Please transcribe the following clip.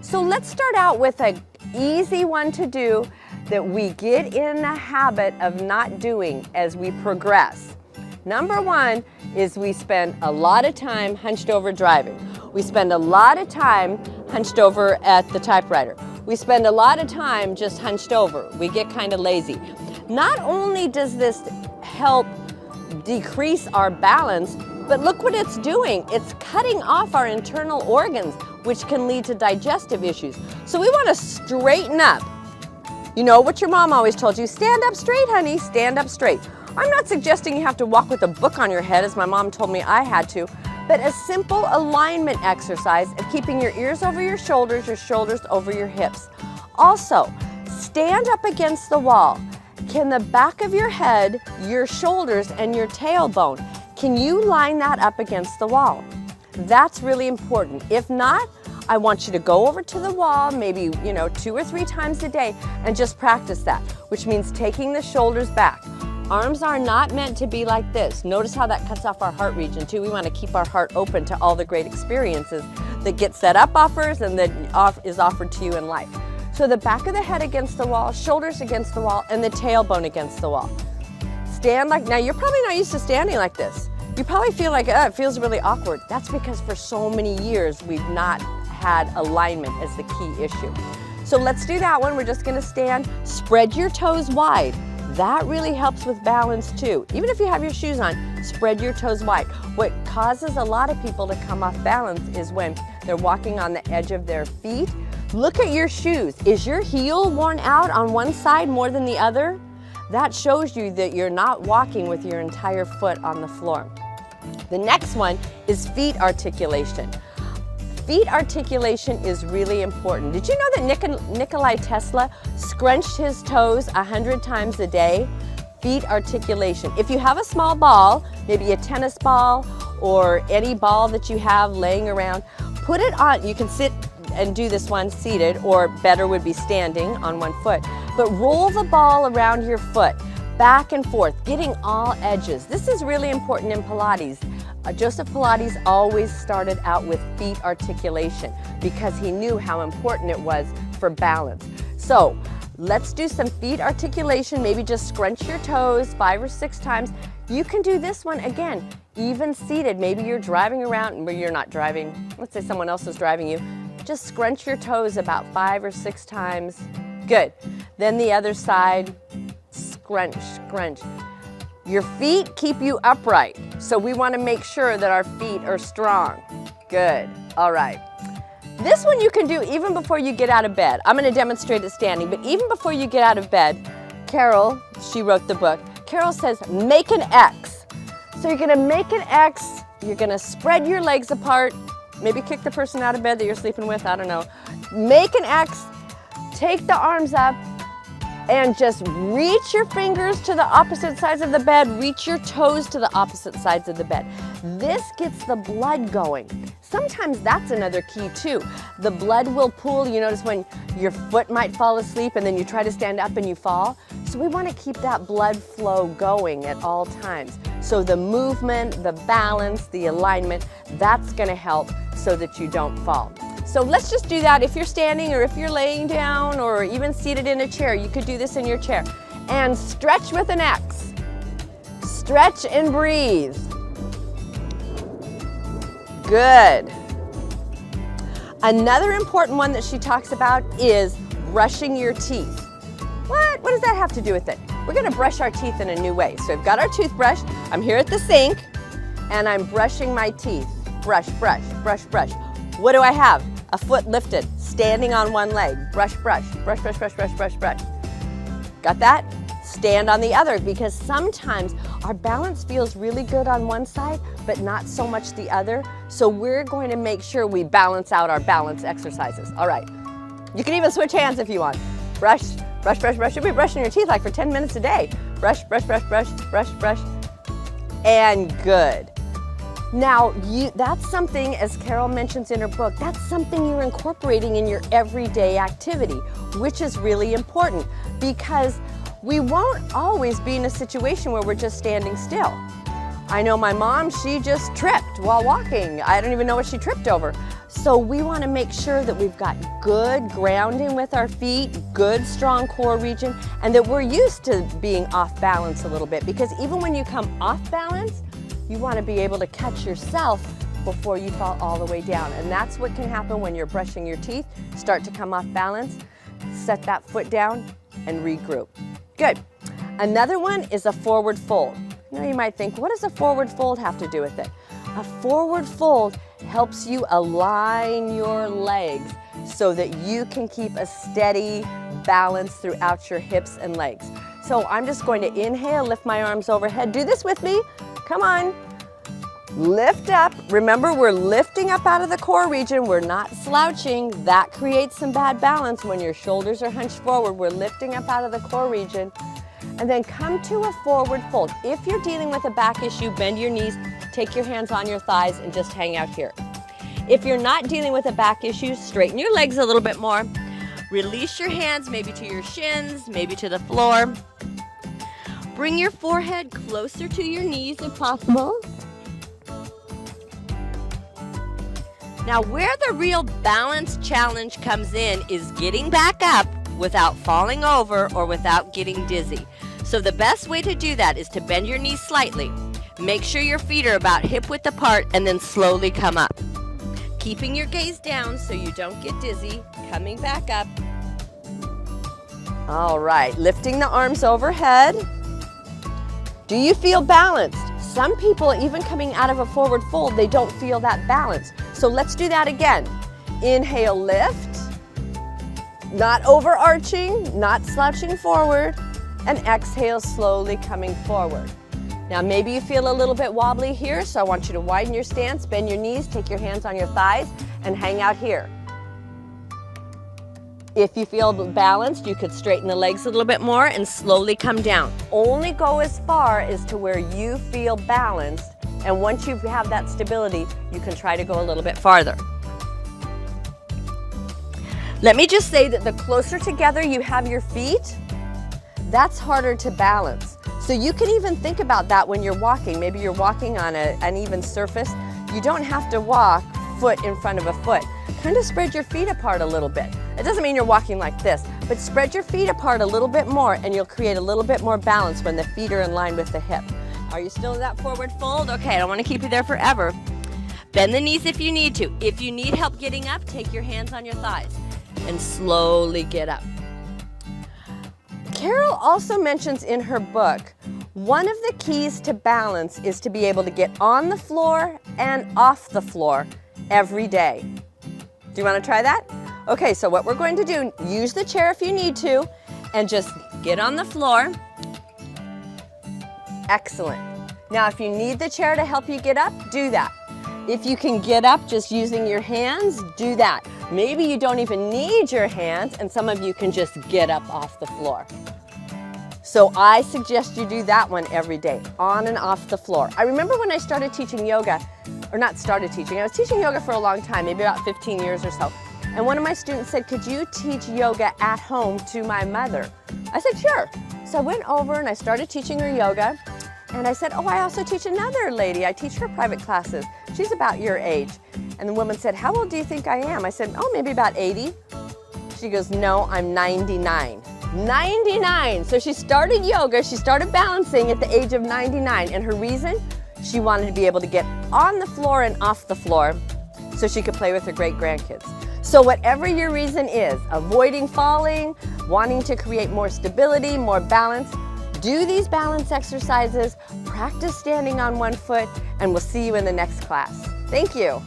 So let's start out with an easy one to do that we get in the habit of not doing as we progress. Number one is we spend a lot of time hunched over driving. We spend a lot of time hunched over at the typewriter. We spend a lot of time just hunched over. We get kind of lazy. Not only does this help decrease our balance, but look what it's doing. It's cutting off our internal organs, which can lead to digestive issues. So we want to straighten up. You know what your mom always told you, stand up straight, honey, stand up straight. I'm not suggesting you have to walk with a book on your head, as my mom told me I had to, but a simple alignment exercise of keeping your ears over your shoulders over your hips. Also, stand up against the wall. Can the back of your head, your shoulders, and your tailbone, can you line that up against the wall? That's really important. If not, I want you to go over to the wall, maybe 2 or 3 times a day, and just practice that, which means taking the shoulders back. Arms are not meant to be like this. Notice how that cuts off our heart region too. We want to keep our heart open to all the great experiences that GetSetUp offers and that is offered to you in life. So the back of the head against the wall, shoulders against the wall, and the tailbone against the wall. Stand like, now you're probably not used to standing like this. You probably feel like, it feels really awkward. That's because for so many years we've not had alignment as the key issue. So let's do that one. We're just gonna stand, spread your toes wide. That really helps with balance too. Even if you have your shoes on, spread your toes wide. What causes a lot of people to come off balance is when they're walking on the edge of their feet. Look at your shoes. Is your heel worn out on one side more than the other? That shows you that you're not walking with your entire foot on the floor. The next one is feet articulation. Feet articulation is really important. Did you know that Nikola Tesla scrunched his toes 100 times a day? Feet articulation. If you have a small ball, maybe a tennis ball or any ball that you have laying around, put it on. You can sit and do this one seated, or better would be standing on one foot. But roll the ball around your foot, back and forth, getting all edges. This is really important in Pilates. Joseph Pilates always started out with feet articulation because he knew how important it was for balance. So let's do some feet articulation. Maybe just scrunch your toes 5 or 6 times. You can do this one again, even seated. Maybe you're driving around, but you're not driving. Let's say someone else is driving you. Just scrunch your toes about 5 or 6 times. Good. Then the other side, scrunch, scrunch. Your feet keep you upright, so we want to make sure that our feet are strong. Good. All right. This one you can do even before you get out of bed. I'm going to demonstrate it standing, but even before you get out of bed, Carol, she wrote the book, Carol says, make an X. So you're going to make an X, you're going to spread your legs apart, maybe kick the person out of bed that you're sleeping with, I don't know. Make an X, take the arms up, and just reach your fingers to the opposite sides of the bed, reach your toes to the opposite sides of the bed. This gets the blood going. Sometimes that's another key too. The blood will pool. You notice when your foot might fall asleep and then you try to stand up and you fall. So we want to keep that blood flow going at all times. So the movement, the balance, the alignment, that's going to help so that you don't fall. So let's just do that. If you're standing or if you're laying down or even seated in a chair, you could do this in your chair. And stretch with an X. Stretch and breathe. Good. Another important one that she talks about is brushing your teeth. What does that have to do with it? We're going to brush our teeth in a new way. So I've got our toothbrush. I'm here at the sink and I'm brushing my teeth. Brush, brush, brush, brush. What do I have? A foot lifted, standing on one leg. Brush, brush, brush, brush, brush, brush, brush, brush. Got that? Stand on the other, because sometimes our balance feels really good on one side, but not so much the other. So we're going to make sure we balance out our balance exercises. All right. You can even switch hands if you want. Brush, brush, brush, brush. You'll be brushing your teeth like for 10 minutes a day. Brush, brush, brush, brush, brush, brush. And good. Now, that's something, as Carol mentions in her book, that's something you're incorporating in your everyday activity, which is really important because we won't always be in a situation where we're just standing still. I know my mom, she just tripped while walking. I don't even know what she tripped over. So we want to make sure that we've got good grounding with our feet, good strong core region, and that we're used to being off balance a little bit, because even when you come off balance, you want to be able to catch yourself before you fall all the way down. And that's what can happen when you're brushing your teeth, start to come off balance, set that foot down and regroup. Good. Another one is a forward fold. Now you might think, what does a forward fold have to do with it? A forward fold helps you align your legs so that you can keep a steady balance throughout your hips and legs. So I'm just going to inhale, lift my arms overhead. Do this with me. Come on. Lift up. Remember, we're lifting up out of the core region. We're not slouching. That creates some bad balance when your shoulders are hunched forward. We're lifting up out of the core region. And then come to a forward fold. If you're dealing with a back issue, bend your knees, take your hands on your thighs, and just hang out here. If you're not dealing with a back issue, straighten your legs a little bit more. Release your hands maybe to your shins, maybe to the floor. Bring your forehead closer to your knees if possible. Now, where the real balance challenge comes in is getting back up without falling over or without getting dizzy. So the best way to do that is to bend your knees slightly. Make sure your feet are about hip width apart and then slowly come up. Keeping your gaze down so you don't get dizzy, coming back up. All right, lifting the arms overhead. Do you feel balanced? Some people, even coming out of a forward fold, they don't feel that balance. So let's do that again. Inhale, lift. Not overarching, not slouching forward. And exhale, slowly coming forward. Now maybe you feel a little bit wobbly here, so I want you to widen your stance, bend your knees, take your hands on your thighs, and hang out here. If you feel balanced, you could straighten the legs a little bit more and slowly come down. Only go as far as to where you feel balanced, and once you have that stability, you can try to go a little bit farther. Let me just say that the closer together you have your feet, that's harder to balance. So you can even think about that when you're walking. Maybe you're walking on an even surface. You don't have to walk foot in front of a foot. Kind of spread your feet apart a little bit. It doesn't mean you're walking like this, but spread your feet apart a little bit more and you'll create a little bit more balance when the feet are in line with the hip. Are you still in that forward fold? Okay, I don't want to keep you there forever. Bend the knees if you need to. If you need help getting up, take your hands on your thighs and slowly get up. Carol also mentions in her book, one of the keys to balance is to be able to get on the floor and off the floor every day. Do you want to try that? Okay, so what we're going to do, use the chair if you need to, and just get on the floor. Excellent. Now, if you need the chair to help you get up, do that. If you can get up just using your hands, do that. Maybe you don't even need your hands, and some of you can just get up off the floor. So I suggest you do that one every day, on and off the floor. I remember when I started teaching yoga, or not started teaching, I was teaching yoga for a long time, maybe about 15 years or so. And one of my students said, could you teach yoga at home to my mother? I said, sure. So I went over and I started teaching her yoga. And I said, oh, I also teach another lady. I teach her private classes. She's about your age. And the woman said, how old do you think I am? I said, oh, maybe about 80. She goes, no, I'm 99. 99. So she started yoga, she started balancing at the age of 99. And her reason? She wanted to be able to get on the floor and off the floor so she could play with her great-grandkids. So whatever your reason is, avoiding falling, wanting to create more stability, more balance, do these balance exercises, practice standing on one foot, and we'll see you in the next class. Thank you.